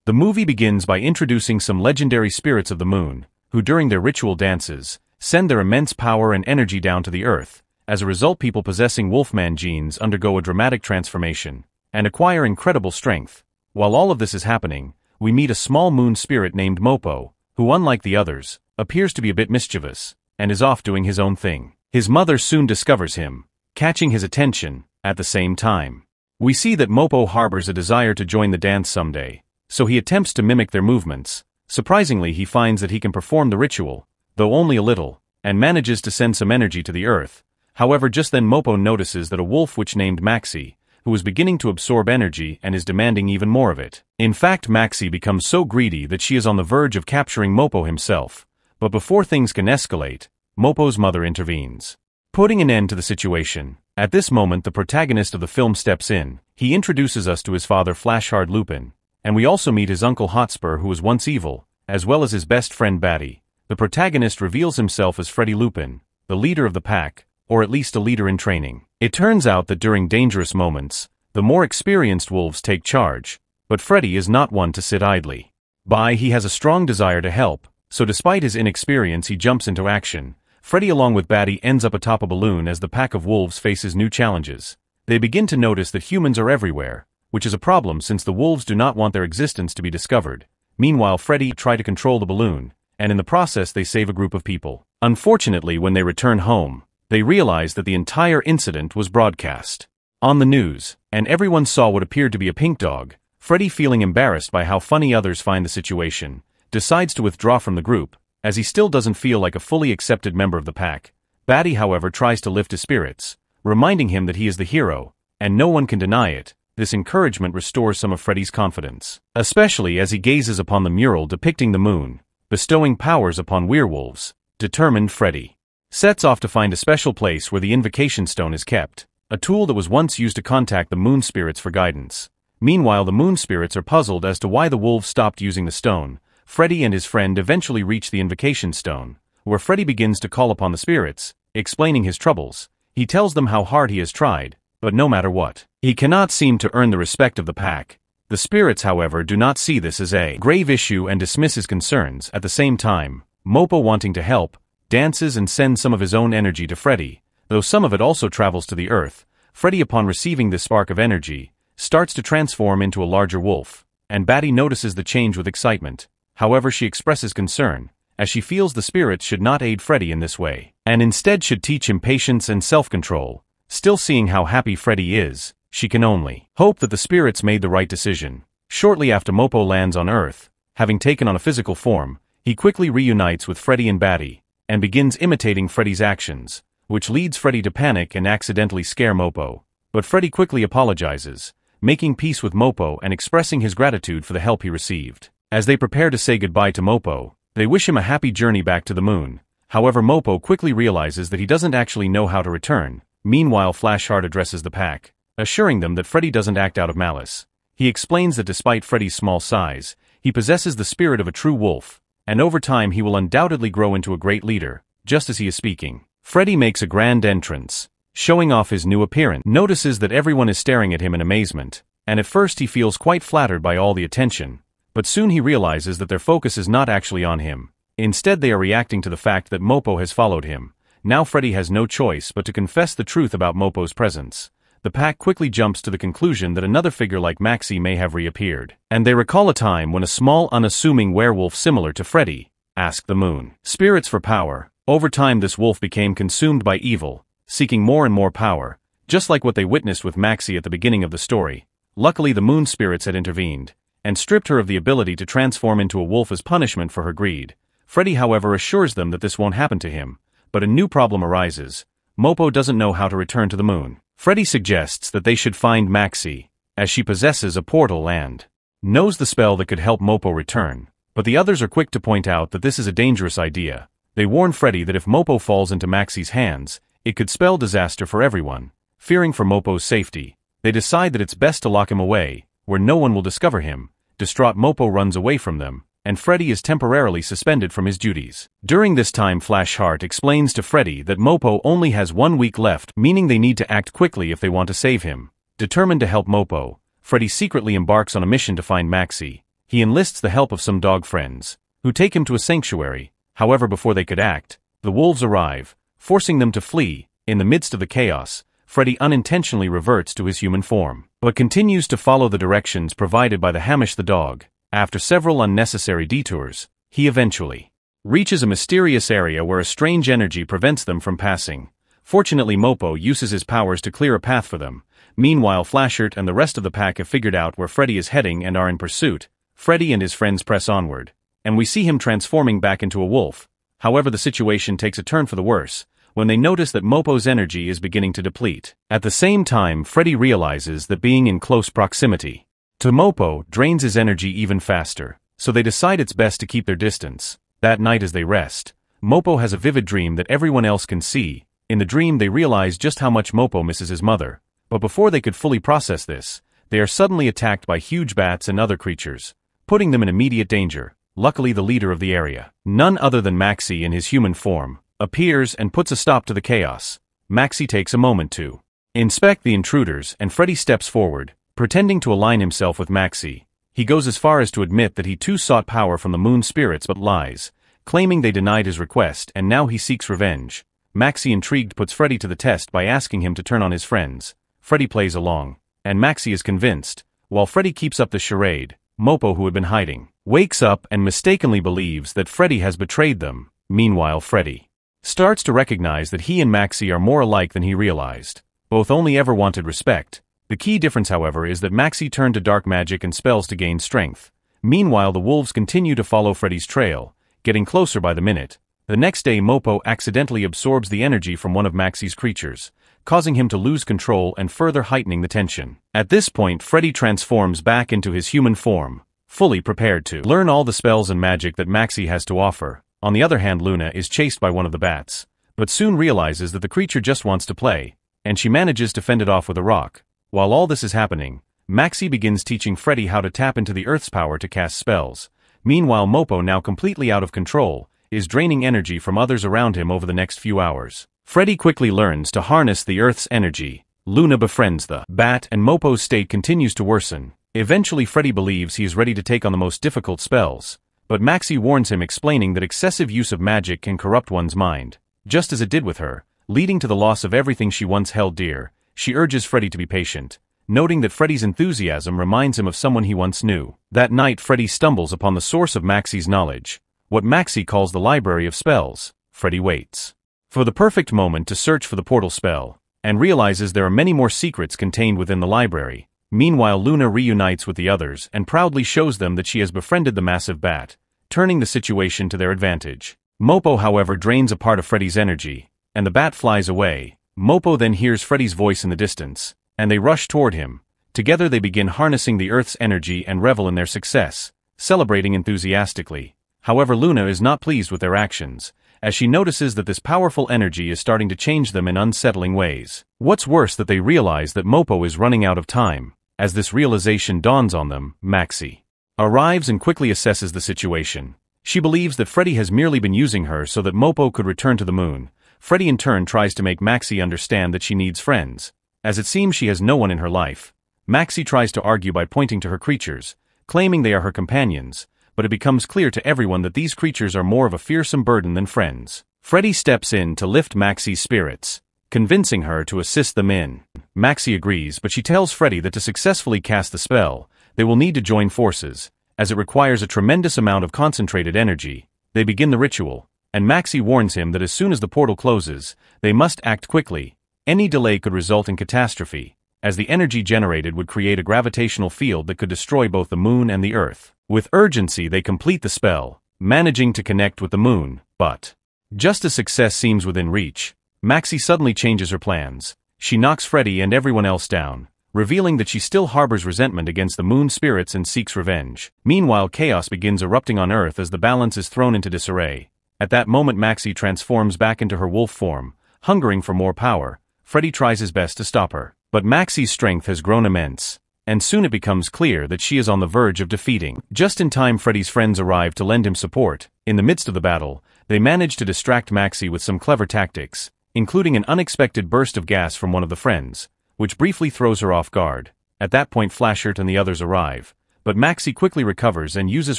The movie begins by introducing some legendary spirits of the moon, who during their ritual dances, send their immense power and energy down to the earth. As a result, people possessing Wolfman genes undergo a dramatic transformation and acquire incredible strength. While all of this is happening, we meet a small moon spirit named Mopo, who unlike the others, appears to be a bit mischievous, and is off doing his own thing. His mother soon discovers him, catching his attention. At the same time, we see that Mopo harbors a desire to join the dance someday, so he attempts to mimic their movements. Surprisingly, he finds that he can perform the ritual, though only a little, and manages to send some energy to the earth. However, just then Mopo notices that a wolf witch named Maxie, who is beginning to absorb energy and is demanding even more of it. In fact, Maxie becomes so greedy that she is on the verge of capturing Mopo himself. But before things can escalate, Mopo's mother intervenes, putting an end to the situation. At this moment, the protagonist of the film steps in. He introduces us to his father Flashhard Lupin, and we also meet his uncle Hotspur, who was once evil, as well as his best friend Batty. The protagonist reveals himself as Freddy Lupin, the leader of the pack, or at least a leader in training. It turns out that during dangerous moments, the more experienced wolves take charge, but Freddy is not one to sit idly by. He has a strong desire to help, so despite his inexperience he jumps into action. Freddy along with Batty ends up atop a balloon as the pack of wolves faces new challenges. They begin to notice that humans are everywhere, which is a problem since the wolves do not want their existence to be discovered. Meanwhile, Freddy tries to control the balloon, and in the process they save a group of people. Unfortunately, when they return home, they realize that the entire incident was broadcast on the news, and everyone saw what appeared to be a pink dog. Freddy, feeling embarrassed by how funny others find the situation, decides to withdraw from the group, as he still doesn't feel like a fully accepted member of the pack. Batty, however, tries to lift his spirits, reminding him that he is the hero, and no one can deny it. This encouragement restores some of Freddy's confidence, especially as he gazes upon the mural depicting the moon, bestowing powers upon werewolves. Determined, Freddy sets off to find a special place where the invocation stone is kept, a tool that was once used to contact the moon spirits for guidance. Meanwhile, the moon spirits are puzzled as to why the wolves stopped using the stone. Freddy and his friend eventually reach the invocation stone, where Freddy begins to call upon the spirits, explaining his troubles. He tells them how hard he has tried, but no matter what, he cannot seem to earn the respect of the pack. The spirits, however, do not see this as a grave issue and dismiss his concerns. At the same time, Mopo, wanting to help, dances and sends some of his own energy to Freddy, though some of it also travels to the earth. Freddy, upon receiving this spark of energy, starts to transform into a larger wolf, and Batty notices the change with excitement. However, she expresses concern, as she feels the spirits should not aid Freddy in this way, and instead should teach him patience and self-control. Still, seeing how happy Freddy is, she can only hope that the spirits made the right decision. Shortly after Mopo lands on Earth, having taken on a physical form, he quickly reunites with Freddy and Batty, and begins imitating Freddy's actions, which leads Freddy to panic and accidentally scare Mopo. But Freddy quickly apologizes, making peace with Mopo and expressing his gratitude for the help he received. As they prepare to say goodbye to Mopo, they wish him a happy journey back to the moon. However, Mopo quickly realizes that he doesn't actually know how to return. Meanwhile, Flashhard addresses the pack, assuring them that Freddy doesn't act out of malice. He explains that despite Freddy's small size, he possesses the spirit of a true wolf, and over time he will undoubtedly grow into a great leader. Just as he is speaking, Freddy makes a grand entrance, showing off his new appearance. Notices that everyone is staring at him in amazement, and at first he feels quite flattered by all the attention, but soon he realizes that their focus is not actually on him. Instead, they are reacting to the fact that Mopo has followed him. Now Freddy has no choice but to confess the truth about Mopo's presence. The pack quickly jumps to the conclusion that another figure like Maxie may have reappeared, and they recall a time when a small, unassuming werewolf similar to Freddy asked the moon spirits for power. Over time, this wolf became consumed by evil, seeking more and more power, just like what they witnessed with Maxie at the beginning of the story. Luckily, the moon spirits had intervened and stripped her of the ability to transform into a wolf as punishment for her greed. Freddy, however, assures them that this won't happen to him, but a new problem arises. Mopo doesn't know how to return to the moon. Freddy suggests that they should find Maxie, as she possesses a portal and knows the spell that could help Mopo return, but the others are quick to point out that this is a dangerous idea. They warn Freddy that if Mopo falls into Maxie's hands, it could spell disaster for everyone. Fearing for Mopo's safety, they decide that it's best to lock him away, where no one will discover him. Distraught, Mopo runs away from them, and Freddy is temporarily suspended from his duties. During this time, Flashheart explains to Freddy that Mopo only has 1 week left, meaning they need to act quickly if they want to save him. Determined to help Mopo, Freddy secretly embarks on a mission to find Maxie. he enlists the help of some dog friends, who take him to a sanctuary. However, before they could act, the wolves arrive, forcing them to flee. In the midst of the chaos, Freddy unintentionally reverts to his human form, but continues to follow the directions provided by the Hamish the dog. After several unnecessary detours, he eventually reaches a mysterious area where a strange energy prevents them from passing. Fortunately, Mopo uses his powers to clear a path for them. Meanwhile, Flashert and the rest of the pack have figured out where Freddy is heading and are in pursuit. Freddy and his friends press onward, and we see him transforming back into a wolf. However, the situation takes a turn for the worse when they notice that Mopo's energy is beginning to deplete. At the same time, Freddy realizes that being in close proximity to Mopo drains his energy even faster, so they decide it's best to keep their distance. That night as they rest, Mopo has a vivid dream that everyone else can see. In the dream they realize just how much Mopo misses his mother, but before they could fully process this, they are suddenly attacked by huge bats and other creatures, putting them in immediate danger. Luckily, the leader of the area, none other than Maxie in his human form, appears and puts a stop to the chaos. Maxie takes a moment to inspect the intruders, and Freddy steps forward, pretending to align himself with Maxie. He goes as far as to admit that he too sought power from the moon spirits but lies, claiming they denied his request and now he seeks revenge. Maxie, intrigued, puts Freddy to the test by asking him to turn on his friends. Freddy plays along, and Maxie is convinced. While Freddy keeps up the charade, Mopo, who had been hiding, wakes up and mistakenly believes that Freddy has betrayed them. Meanwhile, Freddy starts to recognize that he and Maxie are more alike than he realized. Both only ever wanted respect. The key difference, however, is that Maxie turned to dark magic and spells to gain strength. Meanwhile, the wolves continue to follow Freddy's trail, getting closer by the minute. The next day, Mopo accidentally absorbs the energy from one of Maxie's creatures, causing him to lose control and further heightening the tension. At this point, Freddy transforms back into his human form, fully prepared to learn all the spells and magic that Maxie has to offer. On the other hand, Luna is chased by one of the bats, but soon realizes that the creature just wants to play, and she manages to fend it off with a rock. While all this is happening, Maxie begins teaching Freddy how to tap into the Earth's power to cast spells. Meanwhile, Mopo, now completely out of control, is draining energy from others around him over the next few hours. Freddy quickly learns to harness the Earth's energy. Luna befriends the bat, and Mopo's state continues to worsen. Eventually, Freddy believes he is ready to take on the most difficult spells, but Maxie warns him, explaining that excessive use of magic can corrupt one's mind, just as it did with her, leading to the loss of everything she once held dear. She urges Freddy to be patient, noting that Freddy's enthusiasm reminds him of someone he once knew. That night, Freddy stumbles upon the source of Maxie's knowledge, what Maxie calls the library of spells. Freddy waits for the perfect moment to search for the portal spell, and realizes there are many more secrets contained within the library. Meanwhile, Luna reunites with the others and proudly shows them that she has befriended the massive bat, turning the situation to their advantage. Mopo, however, drains a part of Freddy's energy, and the bat flies away. Mopo then hears Freddy's voice in the distance, and they rush toward him. Together they begin harnessing the Earth's energy and revel in their success, celebrating enthusiastically. However, Luna is not pleased with their actions, as she notices that this powerful energy is starting to change them in unsettling ways. What's worse, that they realize that Mopo is running out of time. As this realization dawns on them, Maxie arrives and quickly assesses the situation. She believes that Freddy has merely been using her so that Mopo could return to the moon. Freddy in turn tries to make Maxie understand that she needs friends, as it seems she has no one in her life. Maxie tries to argue by pointing to her creatures, claiming they are her companions, but it becomes clear to everyone that these creatures are more of a fearsome burden than friends. Freddy steps in to lift Maxie's spirits, convincing her to assist them in. Maxie agrees, but she tells Freddy that to successfully cast the spell, they will need to join forces, as it requires a tremendous amount of concentrated energy. They begin the ritual, and Maxie warns him that as soon as the portal closes, they must act quickly. Any delay could result in catastrophe, as the energy generated would create a gravitational field that could destroy both the moon and the Earth. With urgency, they complete the spell, managing to connect with the moon, but just as success seems within reach, Maxie suddenly changes her plans. She knocks Freddy and everyone else down, revealing that she still harbors resentment against the moon spirits and seeks revenge. Meanwhile, chaos begins erupting on Earth as the balance is thrown into disarray. At that moment, Maxie transforms back into her wolf form, hungering for more power. Freddy tries his best to stop her, but Maxie's strength has grown immense, and soon it becomes clear that she is on the verge of defeating. Just in time, Freddy's friends arrive to lend him support. In the midst of the battle, they manage to distract Maxie with some clever tactics, including an unexpected burst of gas from one of the friends, which briefly throws her off guard. At that point, Flashert and the others arrive, but Maxie quickly recovers and uses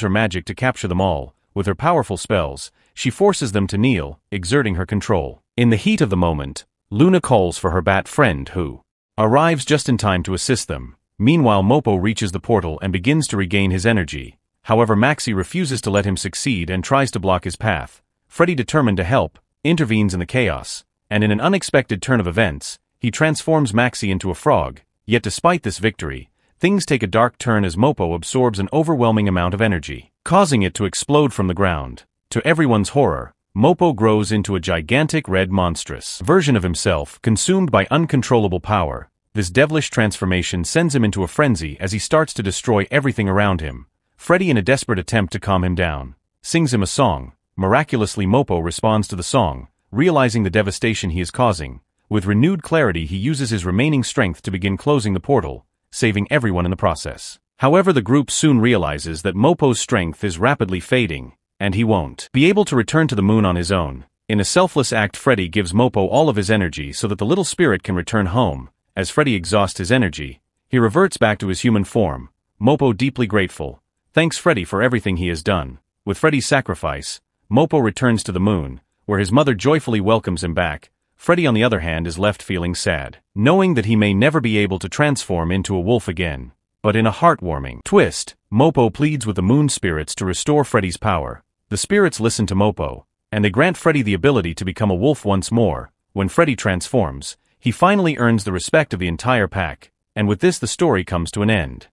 her magic to capture them all. With her powerful spells, she forces them to kneel, exerting her control. In the heat of the moment, Luna calls for her bat friend who arrives just in time to assist them. Meanwhile, Mopo reaches the portal and begins to regain his energy. However, Maxie refuses to let him succeed and tries to block his path. Freddy, determined to help, intervenes in the chaos, and in an unexpected turn of events, he transforms Maxie into a frog. Yet despite this victory, things take a dark turn as Mopo absorbs an overwhelming amount of energy, causing it to explode from the ground. To everyone's horror, Mopo grows into a gigantic red monstrous version of himself, consumed by uncontrollable power. This devilish transformation sends him into a frenzy as he starts to destroy everything around him. Freddy, in a desperate attempt to calm him down, sings him a song. Miraculously, Mopo responds to the song, realizing the devastation he is causing. With renewed clarity, he uses his remaining strength to begin closing the portal, saving everyone in the process. However, the group soon realizes that Mopo's strength is rapidly fading, and he won't be able to return to the moon on his own. In a selfless act, Freddy gives Mopo all of his energy so that the little spirit can return home. As Freddy exhausts his energy, he reverts back to his human form. Mopo, deeply grateful, thanks Freddy for everything he has done. With Freddy's sacrifice, Mopo returns to the moon, where his mother joyfully welcomes him back. Freddy, on the other hand, is left feeling sad, knowing that he may never be able to transform into a wolf again. But in a heartwarming twist, Mopo pleads with the moon spirits to restore Freddy's power. The spirits listen to Mopo, and they grant Freddy the ability to become a wolf once more. When Freddy transforms, he finally earns the respect of the entire pack, and with this the story comes to an end.